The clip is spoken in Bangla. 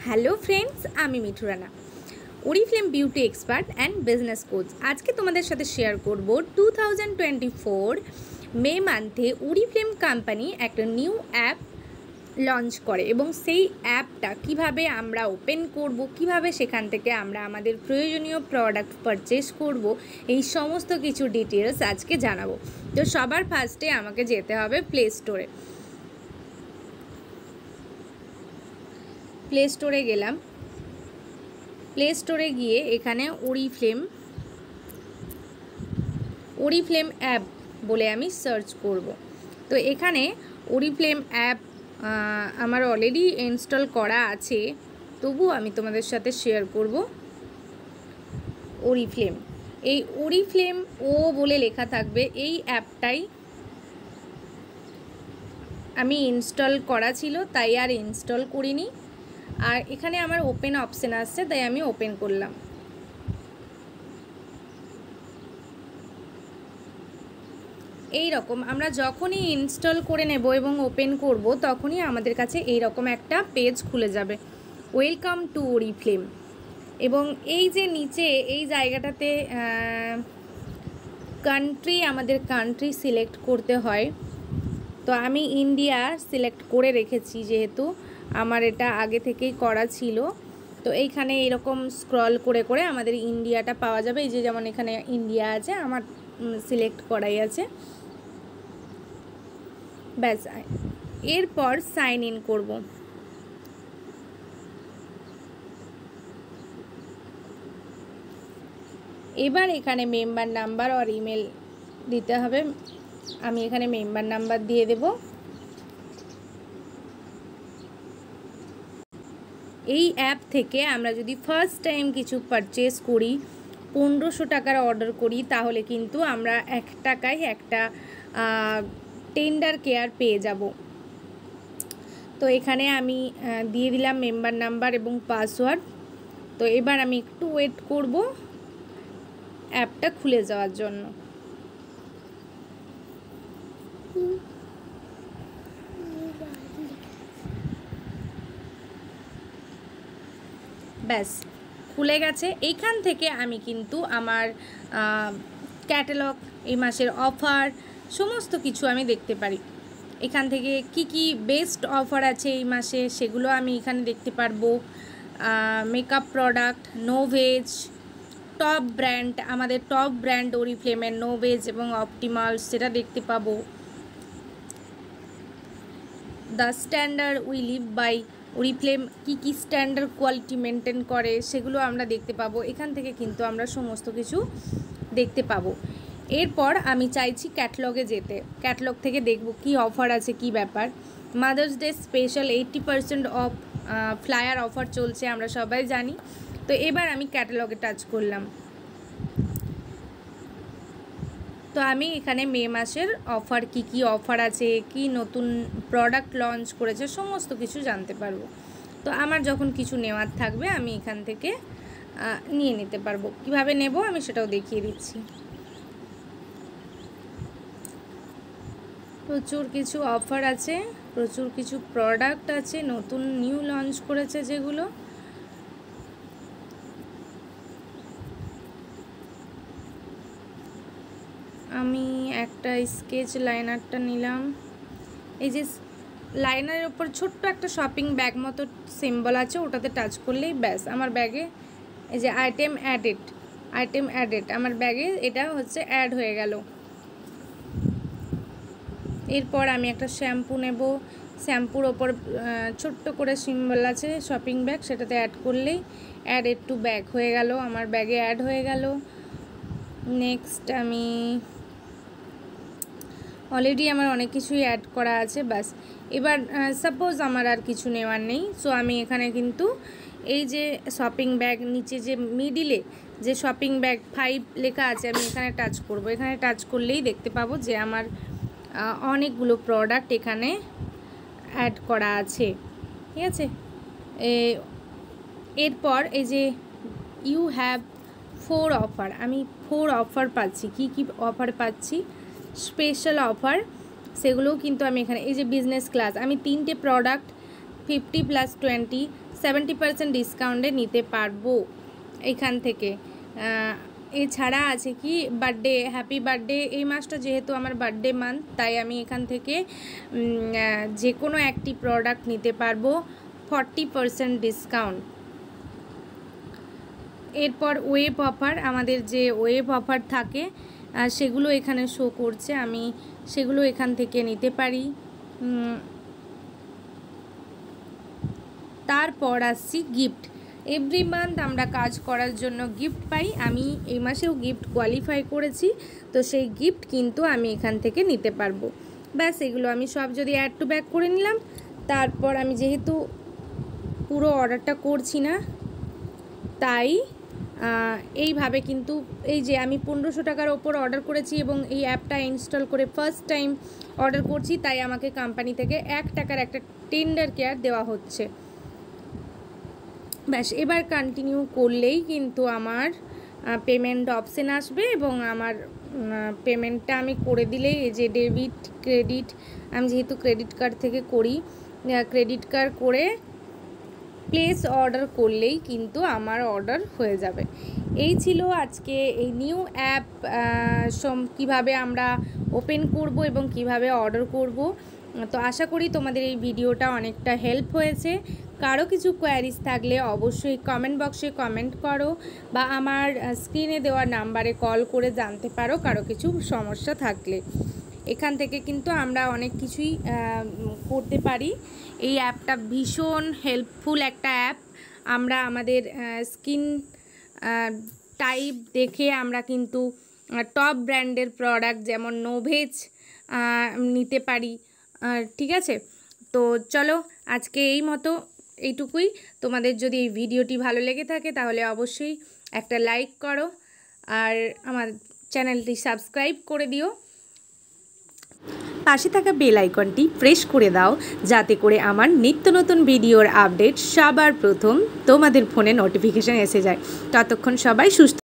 হ্যালো ফ্রেন্ডস, আমি Mithu Rana, Oriflame beauty expert and business coach. আজকে তোমাদের সাথে শেয়ার করব 2024 মে মান্থে ওরিফ্লেম কোম্পানি একটা নিউ অ্যাপ লঞ্চ করে এবং সেই অ্যাপটা কিভাবে আমরা ওপেন করব, কিভাবে সেখান থেকে আমরা আমাদের প্রয়োজনীয় প্রোডাক্ট পারচেস করব, এই সমস্ত কিছু ডিটেলস আজকে জানাবো। তো সবার ফার্স্টে আমাকে যেতে হবে প্লে স্টোরে গেলাম। প্লে স্টোরে গিয়ে এখানে ওরিফ্লেম অ্যাপ বলে আমি সার্চ করব। তো এখানে ওরিফ্লেম অ্যাপ আমার অলরেডি ইনস্টল করা আছে, তবু আমি তোমাদের সাথে শেয়ার করব। এই ওরিফ্লেম ও বলে লেখা থাকবে, এই অ্যাপটাই আমি ইনস্টল করা ছিল, তাই আর ইনস্টল করিনি। আর এখানে আমার ওপেন অপশান আসছে, তাই আমি ওপেন করলাম। এই রকম আমরা যখনই ইনস্টল করে নেব এবং ওপেন করব, তখনই আমাদের কাছে এই রকম একটা পেজ খুলে যাবে, ওয়েলকাম টু ওরিফ্লেম। এবং এই যে নিচে এই জায়গাটাতে আমাদের কান্ট্রি সিলেক্ট করতে হয়। তো আমি ইন্ডিয়া সিলেক্ট করে রেখেছি, যেহেতু আমার এটা আগে থেকেই করা ছিল। তো এইখানে এরকম স্ক্রল করে করে আমাদের ইন্ডিয়াটা পাওয়া যাবে। এই যে যেমন এখানে ইন্ডিয়া আছে, আমার সিলেক্ট করাই আছে। ব্যাস, এরপর সাইন ইন করব। এবার এখানে মেম্বার নাম্বার আর ইমেল দিতে হবে। আমি এখানে মেম্বার নাম্বার দিয়ে দেব। এই অ্যাপ থেকে আমরা যদি ফার্স্ট টাইম কিছু পারচেস করি, 1500 টাকার অর্ডার করি, তাহলে কিন্তু আমরা 1 টাকায় একটা টেন্ডার কেয়ার পেয়ে যাব। তো এখানে আমি দিয়ে দিলাম মেম্বার নাম্বার এবং পাসওয়ার্ড। তো এবার আমি একটু ওয়েট করব অ্যাপটা খুলে যাওয়ার জন্য। ব্যাস, খুলে গেছে। এইখান থেকে আমি কিন্তু আমার ক্যাটালগ, এই মাসের অফার, সমস্ত কিছু আমি দেখতে পারি। এখান থেকে কি কি বেস্ট অফার আছে এই মাসে, সেগুলো আমি এখানে দেখতে পারবো। Makeup product, Novage, top brand, আমাদের টপ ব্র্যান্ড ওরিফ্লেমের নোভেজ এবং অপটিমালস, সেটা দেখতে পাবো। The standard we live by, Oriflame কী স্ট্যান্ডার্ড কোয়ালিটি মেনটেন করে, সেগুলো আমরা দেখতে পাবো। এখান থেকে কিন্তু আমরা সমস্ত কিছু দেখতে পাবো। এরপর আমি চাইছি ক্যাটালগে যেতে। ক্যাটালগ থেকে দেখব কি অফার আছে, কি ব্যাপার। Mother's day special 80% of flyer offer চলছে, আমরা সবাই জানি। তো এবার আমি ক্যাটালগে টাচ করলাম। তো আমি এখানে মে মাসের অফার, কি অফার আছে, কি নতুন প্রোডাক্ট লঞ্চ করেছে, সমস্ত কিছু জানতে পারবো। তো আমার যখন কিছু নেওয়ার থাকবে, আমি এখান থেকে নিয়ে নিতে পারবো। কিভাবে নেব আমি সেটাও দেখিয়ে দিচ্ছি। প্রচুর কিছু অফার আছে, প্রচুর কিছু প্রোডাক্ট আছে নতুন নিউ লঞ্চ করেছে, যেগুলো আমি একটা স্কেচ লাইনারটা নিলাম। এই যে লাইনারের ওপর ছোট্ট একটা শপিং ব্যাগ মতো সিম্বল আছে, ওটাতে টাচ করলেই ব্যাস আমার ব্যাগে এই যে আইটেম অ্যাডেড আমার ব্যাগে এটা হচ্ছে অ্যাড হয়ে গেল। এরপর আমি একটা শ্যাম্পু নেব। শ্যাম্পুর ওপর ছোট্ট করে সিম্বল আছে শপিং ব্যাগ, সেটাতে অ্যাড করলেই অ্যাডেড টু ব্যাগ হয়ে গেল, আমার ব্যাগে অ্যাড হয়ে গেল। নেক্সট আমি অলরেডি আমার অনেক কিছুই অ্যাড করা আছে। ব্যাস, এবার সাপোজ আমার আর কিছু নেওয়ার নেই, সো আমি এখানে কিন্তু এই যে শপিং ব্যাগ, নিচে যে মিডিলে যে শপিং ব্যাগ 5 লেখা আছে, আমি এখানে টাচ করব। এখানে টাচ করলেই দেখতে পাবো যে আমার অনেকগুলো প্রোডাক্ট এখানে অ্যাড করা আছে, ঠিক আছে। এরপর এই যে ইউ হ্যাভ 4 অফার, আমি 4 অফার পাচ্ছি। কি অফার পাচ্ছি, স্পেশাল অফার, সেগুলোও কিন্তু আমি এখানে, এই যে বিজনেস ক্লাস, আমি 3টে প্রোডাক্ট 50 + 20 70% ডিসকাউন্টে নিতে পারবো এখান থেকে। এছাড়া আছে কি বার্থডে, হ্যাপি বার্থডে, এই মাসটা যেহেতু আমার বার্থডে মান্থ, তাই আমি এখান থেকে যে কোনো একটি প্রোডাক্ট নিতে পারবো 40% ডিসকাউন্ট। এরপর ওয়েব অফার, আমাদের যে ওয়েব অফার থাকে সেগুলো এখানে শো করছে, আমি সেগুলো এখান থেকে নিতে পারি। তারপর আসছি গিফট। এভরি মান্থ আমরা কাজ করার জন্য গিফট পাই, আমি এই মাসেও গিফট কোয়ালিফাই করেছি, তো সেই গিফট কিন্তু আমি এখান থেকে নিতে পারবো। ব্যাস এগুলো আমি সব যদি অ্যাড টু ব্যাক করে নিলাম। তারপর আমি যেহেতু পুরো অর্ডারটা করছি না, তাই এইভাবে কিন্তু এই যে আমি 1500 টাকার ওপর অর্ডার করেছি এবং এই অ্যাপটা ইনস্টল করে ফার্স্ট টাইম অর্ডার করছি, তাই আমাকে কোম্পানি থেকে 1 টাকার একটা টেন্ডার কেয়ার দেওয়া হচ্ছে। ব্যাস এবার কন্টিনিউ করলেই কিন্তু আমার পেমেন্ট অপশান আসবে এবং আমার পেমেন্টটা আমি করে দিলেই, এই যে ডেবিট ক্রেডিট, আমি যেহেতু ক্রেডিট কার্ড থেকে করি, ক্রেডিট কার্ড করে প্লেস অর্ডার করলেই কিন্তু আমার অর্ডার হয়ে যাবে। এই ছিল আজকে এই নিউ অ্যাপ কীভাবে আমরা ওপেন করব এবং কিভাবে অর্ডার করব। তো আশা করি তোমাদের এই ভিডিওটা অনেকটা হেল্প হয়েছে। কারো কিছু কোয়ারিজ থাকলে অবশ্যই কমেন্ট বক্সে কমেন্ট করো বা আমার স্ক্রিনে দেওয়া নাম্বারে কল করে জানতে পারো কারো কিছু সমস্যা থাকলে। এখান থেকে কিন্তু আমরা অনেক কিছুই করতে পারি। এই অ্যাপটা ভীষণ হেল্পফুল একটা অ্যাপ। আমরা আমাদের স্কিন টাইপ দেখে আমরা কিন্তু টপ ব্র্যান্ডের প্রোডাক্ট যেমন নোভেজ নিতে পারি, ঠিক আছে। তো চলো আজকে এইটুকুই। তোমাদের যদি এই ভিডিওটি ভালো লেগে থাকে তাহলে অবশ্যই একটা লাইক করো আর আমার চ্যানেলটি সাবস্ক্রাইব করে দিও। পাশে থাকা বেল আইকনটি প্রেস করে দাও যাতে করে আমার নিত্য নতুন ভিডিওর আপডেট সবার প্রথম তোমাদের ফোনে নোটিফিকেশান এসে যায়। ততক্ষণ সবাই সুস্থ